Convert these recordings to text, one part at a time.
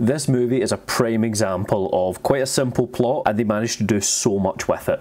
This movie is a prime example of quite a simple plot, and they managed to do so much with it.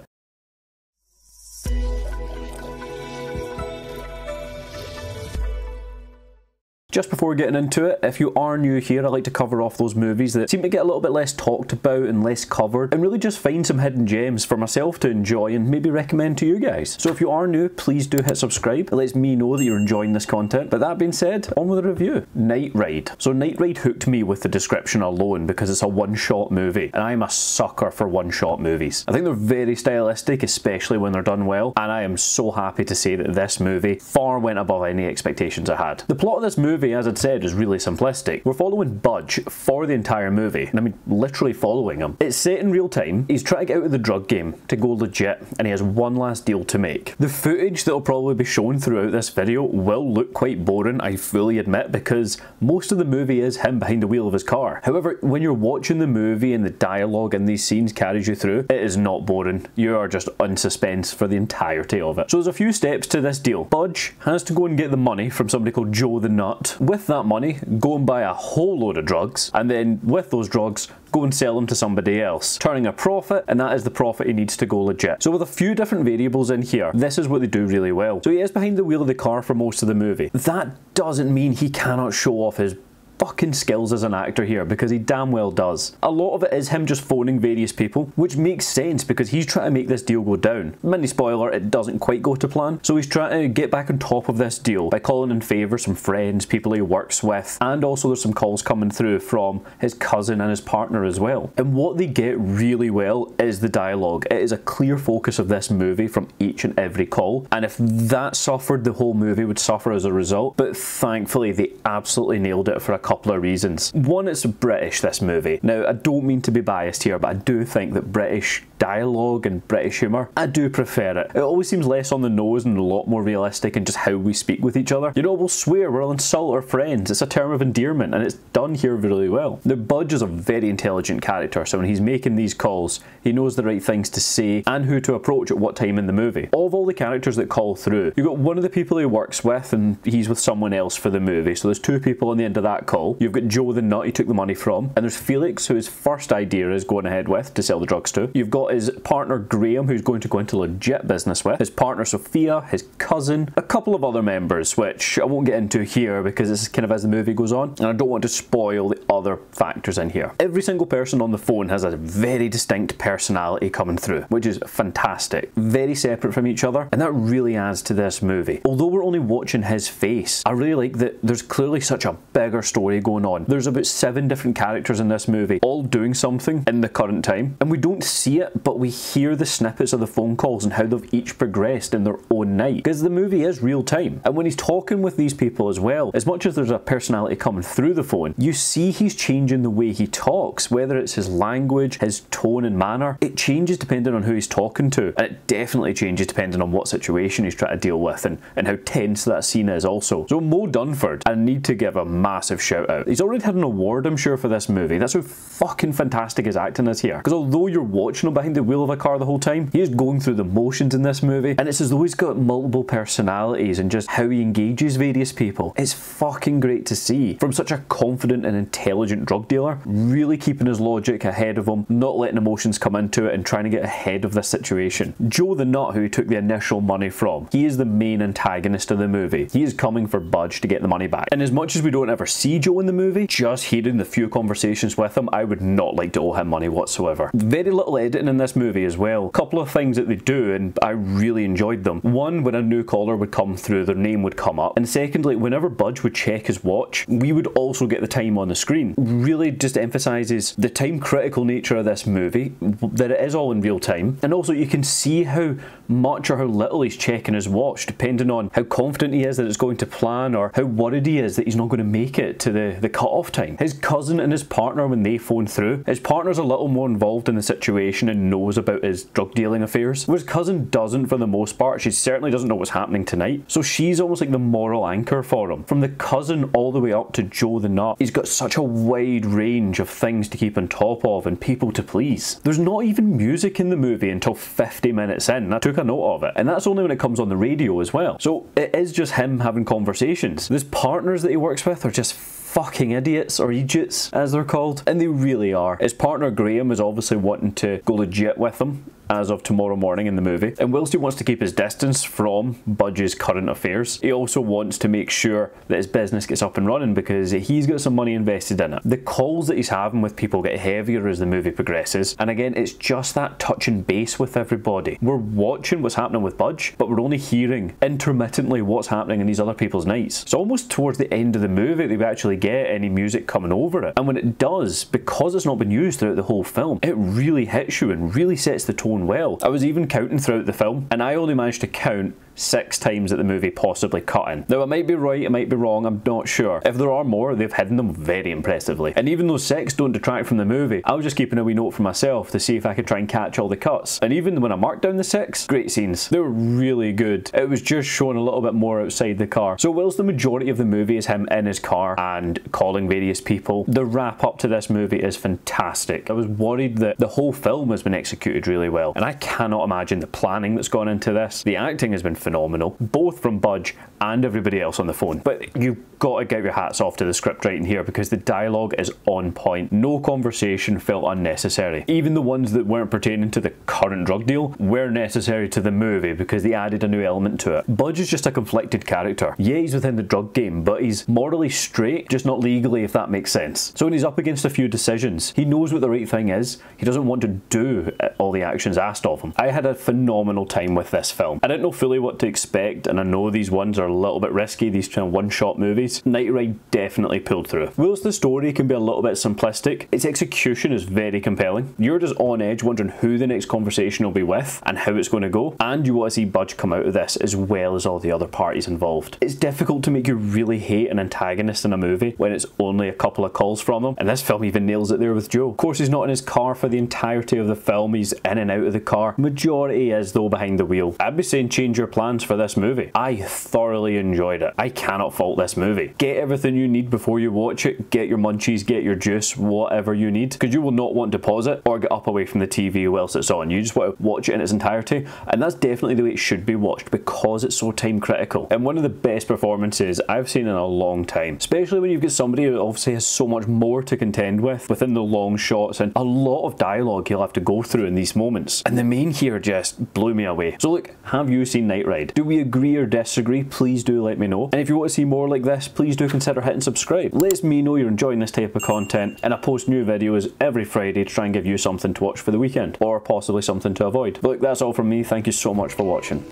Just before getting into it, if you are new here, I like to cover off those movies that seem to get a little bit less talked about and less covered, and really just find some hidden gems for myself to enjoy and maybe recommend to you guys. So if you are new, please do hit subscribe. It lets me know that you're enjoying this content. But that being said, on with the review. Night Ride. So Night Ride hooked me with the description alone because it's a one-shot movie, and I'm a sucker for one-shot movies. I think they're very stylistic, especially when they're done well, and I am so happy to say that this movie far went above any expectations I had. The plot of this movie, as I'd said, is really simplistic. We're following Budge for the entire movie, and I mean literally following him. It's set in real time, he's trying to get out of the drug game to go legit, and he has one last deal to make. The footage that will probably be shown throughout this video will look quite boring, I fully admit, because most of the movie is him behind the wheel of his car. However, when you're watching the movie and the dialogue in these scenes carries you through, it is not boring. You are just in suspense for the entirety of it. So there's a few steps to this deal. Budge has to go and get the money from somebody called Joe the Nut. With that money, go and buy a whole load of drugs, and then with those drugs, go and sell them to somebody else, turning a profit, and that is the profit he needs to go legit. So with a few different variables in here, this is what they do really well. So he is behind the wheel of the car for most of the movie. That doesn't mean he cannot show off his fucking skills as an actor here, because he damn well does. A lot of it is him just phoning various people, which makes sense because he's trying to make this deal go down. Mini spoiler, it doesn't quite go to plan. So he's trying to get back on top of this deal by calling in favours from friends, people he works with, and also there's some calls coming through from his cousin and his partner as well. And what they get really well is the dialogue. It is a clear focus of this movie from each and every call, and if that suffered, the whole movie would suffer as a result, but thankfully they absolutely nailed it for a couple of reasons. One, it's British, this movie. Now, I don't mean to be biased here, but I do think that British dialogue and British humour, I do prefer it. It always seems less on the nose and a lot more realistic in just how we speak with each other. You know, we'll swear, we'll insult our friends. It's a term of endearment, and it's done here really well. Now, Budge is a very intelligent character, so when he's making these calls, he knows the right things to say and who to approach at what time in the movie. Of all the characters that call through, you've got one of the people he works with, and he's with someone else for the movie, so there's two people on the end of that call. You've got Joe the Nut he took the money from, and there's Felix, who his first idea is going ahead with to sell the drugs to. You've got his partner Graham, who's going to go into legit business with, his partner Sophia, his cousin, a couple of other members, which I won't get into here because this is kind of as the movie goes on, and I don't want to spoil the other factors in here. Every single person on the phone has a very distinct personality coming through, which is fantastic. Very separate from each other, and that really adds to this movie. Although we're only watching his face, I really like that there's clearly such a bigger story going on. There's about 7 different characters in this movie, all doing something in the current time, and we don't see it, but we hear the snippets of the phone calls and how they've each progressed in their own night, because the movie is real time. And when he's talking with these people as well, as much as there's a personality coming through the phone, you see he's changing the way he talks, whether it's his language, his tone and manner. It changes depending on who he's talking to, and it definitely changes depending on what situation he's trying to deal with and how tense that scene is also. So Mo Dunford, I need to give a massive shout out. He's already had an award, I'm sure, for this movie. That's how fucking fantastic his acting is here. Because although you're watching him behind the wheel of a car the whole time, he is going through the motions in this movie, and it's as though he's got multiple personalities and just how he engages various people. It's fucking great to see from such a confident and intelligent drug dealer, really keeping his logic ahead of him, not letting emotions come into it and trying to get ahead of this situation. Joe the Nut, who he took the initial money from, he is the main antagonist of the movie. He is coming for Budge to get the money back. And as much as we don't ever see Joe in the movie, just hearing the few conversations with him, I would not like to owe him money whatsoever. Very little editing in this movie as well. A couple of things that they do, and I really enjoyed them. One, when a new caller would come through, their name would come up. And secondly, whenever Budge would check his watch, we would also get the time on the screen. Really just emphasises the time critical nature of this movie, that it is all in real time. And also you can see how much or how little he's checking his watch, depending on how confident he is that it's going to plan, or how worried he is that he's not going to make it to the cut-off time. His cousin and his partner, when they phone through, his partner's a little more involved in the situation and knows about his drug dealing affairs, whereas cousin doesn't for the most part. She certainly doesn't know what's happening tonight, so she's almost like the moral anchor for him. From the cousin all the way up to Joe the Nut, he's got such a wide range of things to keep on top of and people to please. There's not even music in the movie until 50 minutes in. I took a note of it, and that's only when it comes on the radio as well. So it is just him having conversations. His partners that he works with are just fucking idiots, or idiots as they're called, and they really are. His partner Graham is obviously wanting to go legit with him as of tomorrow morning in the movie, and whilst he wants to keep his distance from Budge's current affairs, he also wants to make sure that his business gets up and running because he's got some money invested in it. The calls that he's having with people get heavier as the movie progresses, and again, it's just that touching base with everybody. We're watching what's happening with Budge, but we're only hearing intermittently what's happening in these other people's nights. So almost towards the end of the movie, they actually get any music coming over it, and when it does, because it's not been used throughout the whole film, it really hits you and really sets the tone well. I was even counting throughout the film, and I only managed to count 6 times that the movie possibly cut in. Now, I might be right, I might be wrong, I'm not sure. If there are more, they've hidden them very impressively. And even those 6 don't detract from the movie, I was just keeping a wee note for myself to see if I could try and catch all the cuts. And even when I marked down the 6, great scenes. They were really good. It was just showing a little bit more outside the car. So whilst the majority of the movie is him in his car and calling various people, the wrap up to this movie is fantastic. I was worried that the whole film has been executed really well, and I cannot imagine the planning that's gone into this. The acting has been phenomenal, both from Budge and everybody else on the phone. But you've got to get your hats off to the script writing here because the dialogue is on point. No conversation felt unnecessary. Even the ones that weren't pertaining to the current drug deal were necessary to the movie because they added a new element to it. Budge is just a conflicted character. Yeah, he's within the drug game, but he's morally straight, just not legally, if that makes sense. So when he's up against a few decisions, he knows what the right thing is. He doesn't want to do all the actions asked of him. I had a phenomenal time with this film. I didn't know fully what to expect, and I know these ones are a little bit risky, these kind of one-shot movies. Night Ride definitely pulled through. Whilst the story can be a little bit simplistic, its execution is very compelling. You're just on edge wondering who the next conversation will be with and how it's going to go, and you want to see Budge come out of this as well as all the other parties involved. It's difficult to make you really hate an antagonist in a movie when it's only a couple of calls from him, and this film even nails it there with Joe. Of course, he's not in his car for the entirety of the film, he's in and out of the car. Majority is though behind the wheel. I'd be saying change your plans for this movie. I thoroughly enjoyed it. I cannot fault this movie. Get everything you need before you watch it. Get your munchies, get your juice, whatever you need, because you will not want to pause it or get up away from the TV whilst it's on. You just want to watch it in its entirety, and that's definitely the way it should be watched because it's so time critical. And one of the best performances I've seen in a long time, especially when you've got somebody who obviously has so much more to contend with within the long shots and a lot of dialogue he'll have to go through in these moments. And the main here just blew me away. So look, have you seen Night Ride? Do we agree or disagree? Please do let me know. And if you want to see more like this, please do consider hitting subscribe. Let me know you're enjoying this type of content, and I post new videos every Friday to try and give you something to watch for the weekend, or possibly something to avoid. But look, that's all from me. Thank you so much for watching.